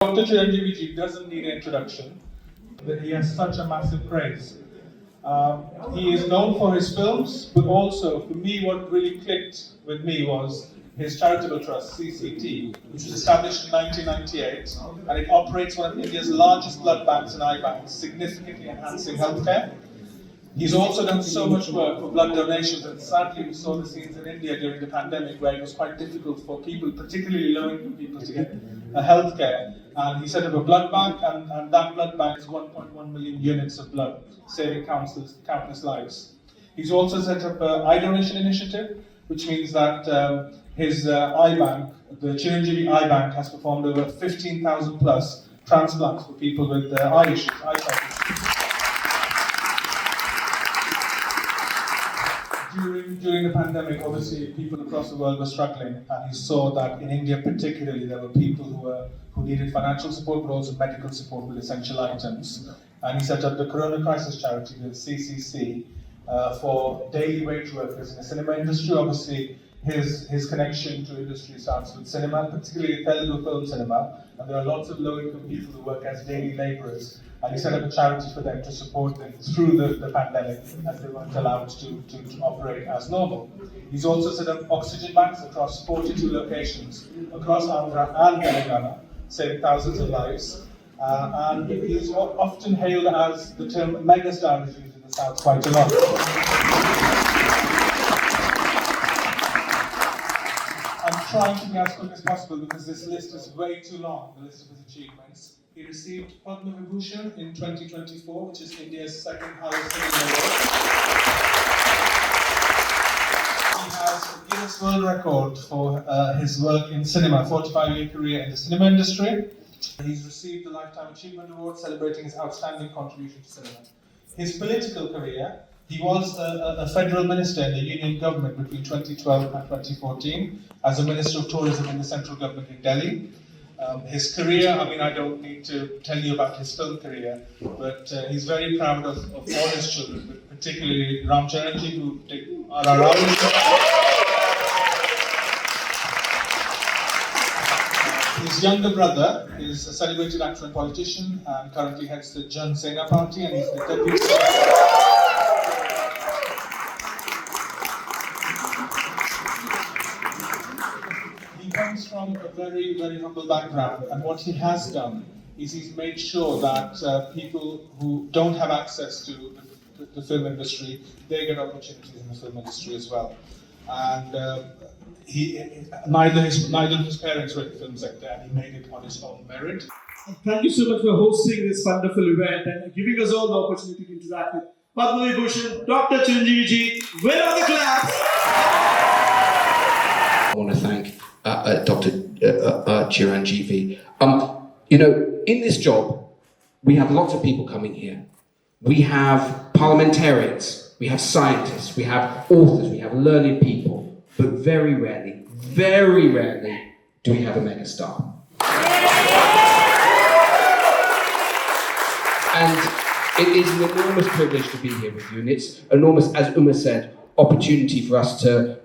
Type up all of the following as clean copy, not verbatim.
Dr. Chiranjeevi doesn't need an introduction. He has such a massive praise. He is known for his films, but also, for me, what really clicked with me was his charitable trust, CCT, which was established in 1998, and it operates one of India's largest blood banks and eye banks, significantly enhancing healthcare. He's also done so much work for blood donations, and sadly we saw the scenes in India during the pandemic where it was quite difficult for people, particularly low-income people, to get healthcare. And he set up a blood bank, and that blood bank is 1.1 million units of blood, saving countless lives. He's also set up an eye donation initiative, which means that his eye bank, the Chiranjeevi Eye Bank, has performed over 15,000 plus transplants for people with eye issues, eyesight issues. During the pandemic, obviously, people across the world were struggling, and he saw that in India particularly, there were people who needed financial support, but also medical support with essential items. And he set up the Corona Crisis Charity, the CCC, for daily wage workers in the cinema industry. Obviously, his connection to industry starts with cinema, particularly Telugu film cinema, and there are lots of low-income people who work as daily labourers, and he set up a charity for them to support them through the pandemic as they weren't allowed to operate as normal. He's also set up oxygen banks across 42 locations across Andra and Telangana, saving thousands of lives, and he's often hailed as the term megastar is used in the South quite a lot. I'm trying to be as quick as possible because this list is way too long, the list of his achievements. He received Padma Vibhushan in 2024, which is India's second highest civil award. He has a Guinness World Record for his work in cinema, 45-year career in the cinema industry. He's received the Lifetime Achievement Award, celebrating his outstanding contribution to cinema. His political career: he was a federal minister in the union government between 2012 and 2014 as a Minister of Tourism in the central government in Delhi. His career, I don't need to tell you about his film career, but he's very proud of all his children, but particularly Chiranjeevi, who are around. His younger brother is a celebrated actor and politician and currently heads the Janasena party, and he's the deputy. He comes from a very, very humble background, and what he has done is he's made sure that people who don't have access to the film industry, they get opportunities in the film industry as well. And neither of his parents were in the film sector, and he made it on his own merit. Thank you so much for hosting this wonderful event and giving us all the opportunity to interact with Padma Vibhushan, Dr. Chiranjeevi ji. Where are the claps? I want to thank Dr. Chiranjeevi. In this job, we have lots of people coming here. We have parliamentarians, we have scientists, we have authors, we have learned people, but very rarely do we have a megastar. And it is an enormous privilege to be here with you, and it's enormous, as Uma said, opportunity for us to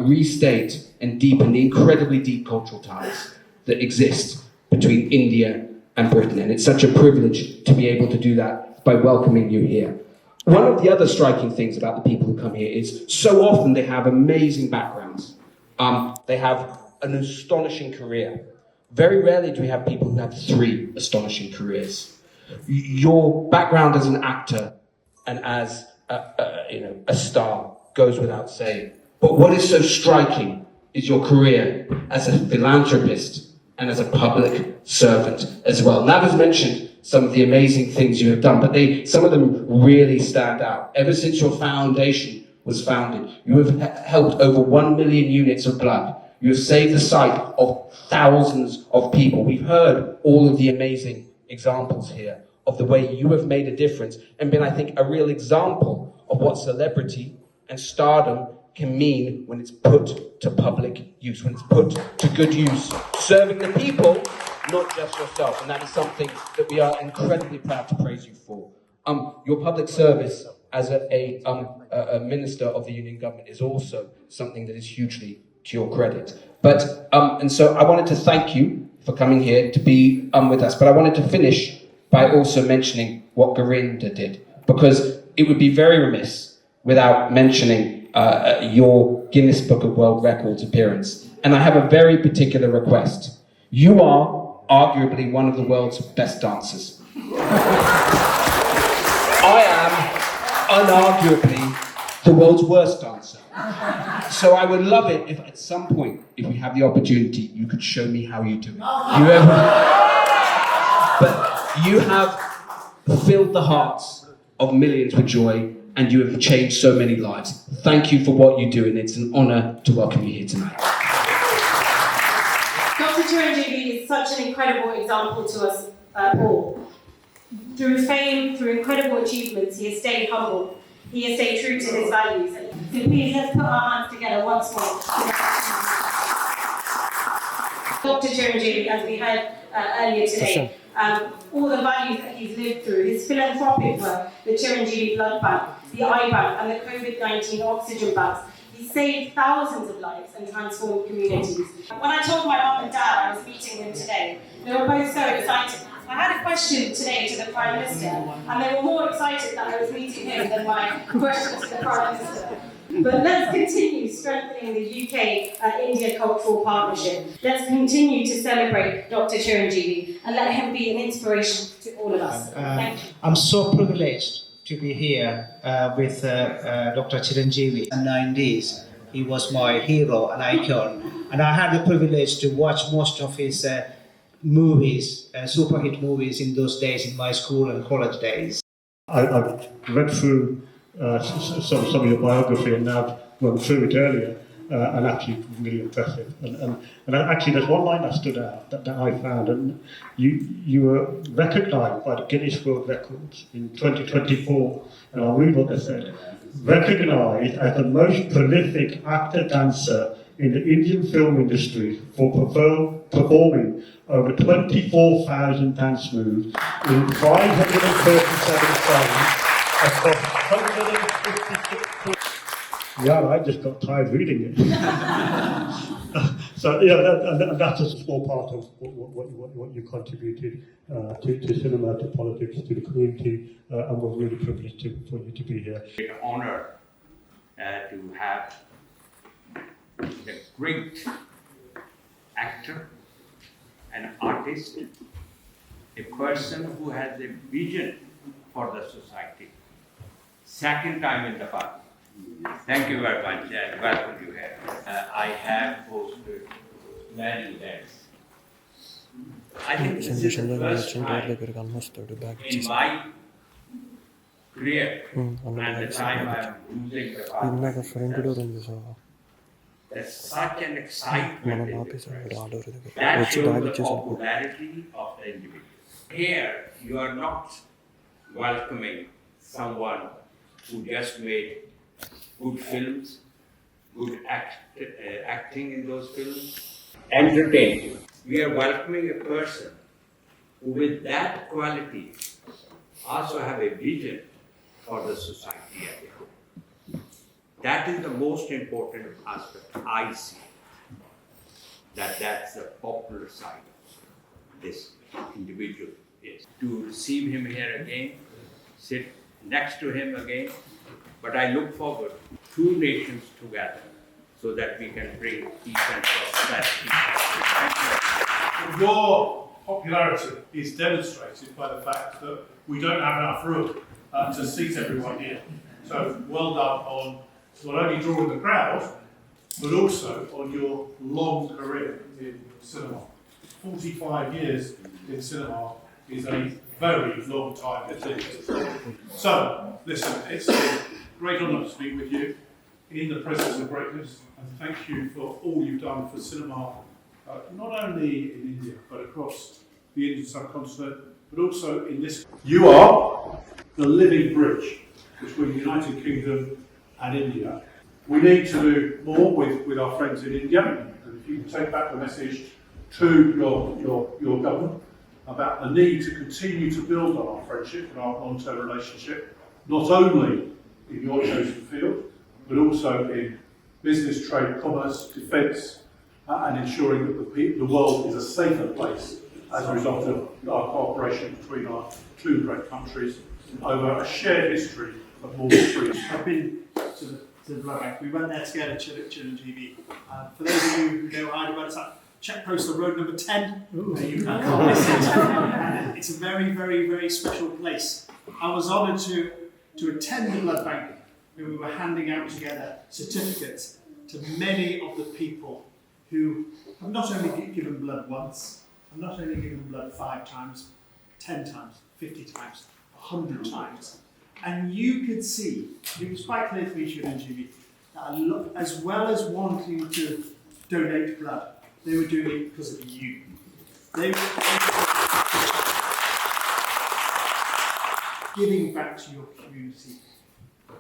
restate and deepen the incredibly deep cultural ties that exist between India and Britain. And it's such a privilege to be able to do that by welcoming you here. One of the other striking things about the people who come here is so often they have amazing backgrounds. They have an astonishing career. Very rarely do we have people who have 3 astonishing careers. Your background as an actor and as a star goes without saying. But what is so striking is your career as a philanthropist and as a public servant as well. Nav has mentioned some of the amazing things you have done, but some of them really stand out. Ever since your foundation was founded, you have helped over 1 million units of blood. You have saved the sight of thousands of people. We've heard all of the amazing examples here of the way you have made a difference and been, I think, a real example of what celebrity and stardom can mean when it's put to public use, when it's put to good use, serving the people, not just yourself. And that is something that we are incredibly proud to praise you for. Your public service as a minister of the union government is also something that is hugely to your credit. And so I wanted to thank you for coming here to be with us. But I wanted to finish by also mentioning what Garinda did, because it would be very remiss without mentioning your Guinness Book of World Records appearance. And I have a very particular request. You are arguably one of the world's best dancers. I am unarguably the world's worst dancer. So I would love it if at some point, if we have the opportunity, you could show me how you do it. But you have filled the hearts of millions with joy, and you have changed so many lives. Thank you for what you do, and it's an honour to welcome you here tonight. Dr. Chiranjeevi is such an incredible example to us all. Through fame, through incredible achievements, he has stayed humble. He has stayed true to his values. So please, let's put our hands together once more. Dr. Chiranjeevi, as we heard earlier today, all the values that he's lived through, his philanthropic work, the Chiranjeevi Blood Bank, the eye bank, and the COVID-19 oxygen banks, he saved thousands of lives and transformed communities. When I told my mum and dad I was meeting him today, they were both so excited. I had a question today to the Prime Minister, and they were more excited that I was meeting him than my question to the Prime Minister. But let's continue strengthening the UK-India cultural partnership. Let's continue to celebrate Dr. Chiranjeevi and let him be an inspiration to all of us. Thank you. I'm so privileged to be here with Dr. Chiranjeevi. In the 90s, he was my hero and icon, and I had the privilege to watch most of his movies, super hit movies in those days in my school and college days. I've read through some of your biography and now gone through it earlier, and actually really impressive. And actually there's one line that stood out that I found, and you were recognised by the Guinness World Records in 2024, and I'll read what they said. Recognised as the most prolific actor-dancer in the Indian film industry for performing over 24,000 dance moves in 537 songs across 156. Yeah, I just got tired reading it. So yeah, and that's a small part of what you contributed to cinema, to politics, to the community, and we're really privileged for you to be here. It's an honor to have a great actor, an artist, a person who has a vision for the society. Second time in the past. Thank you very much and welcome you here. I have hosted many events. I think this is the first time in my career and the time I am losing the partner. There's such an excitement in this press. That shows the popularity of the individual. Here, you are not welcoming someone who just made good films, good acting in those films, entertaining. We are welcoming a person who with that quality also have a vision for the society as a whole. That is the most important aspect I see. That's the popular side of this individual is. To receive him here again, sit next to him again, but I look forward two nations together so that we can bring peace and prosperity. Your popularity is demonstrated by the fact that we don't have enough room to seat everyone here. So well done on not only drawing the crowd, but also on your long career in cinema. 45 years in cinema is a very long time indeed. So, listen, it's a great honour to speak with you in the presence of greatness, and thank you for all you've done for cinema, not only in India, but across the Indian subcontinent, but also in this. You are the living bridge between the United Kingdom and India. We need to do more with our friends in India, and if you can take back the message to your government about the need to continue to build on our friendship and our long-term relationship, not only in your chosen field, but also in business, trade, commerce, defence, and ensuring that the world is a safer place as a result of our cooperation between our two great countries over a shared history of more than 3 years. I've been to the blood bank. We went there together, Chiranjeevi. For those of you who know Hyderabad, it's at check postal road number 10. You can't miss it. It's a very, very, very special place. I was honoured to attend the blood bank when we were handing out together certificates to many of the people who have not only given blood once, have not only given blood 5 times, 10 times, 50 times, 100 times. And you could see, it was quite clear to me, Chiranjeevi, that as well as wanting to donate blood, they were doing it because of you. They were giving back to your community,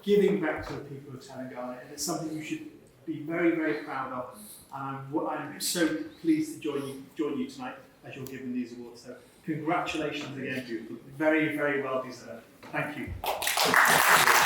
giving back to the people of Telangana, and it's something you should be very, very proud of. And I'm so pleased to join you tonight as you're given these awards. So congratulations again, very, very well deserved. Thank you.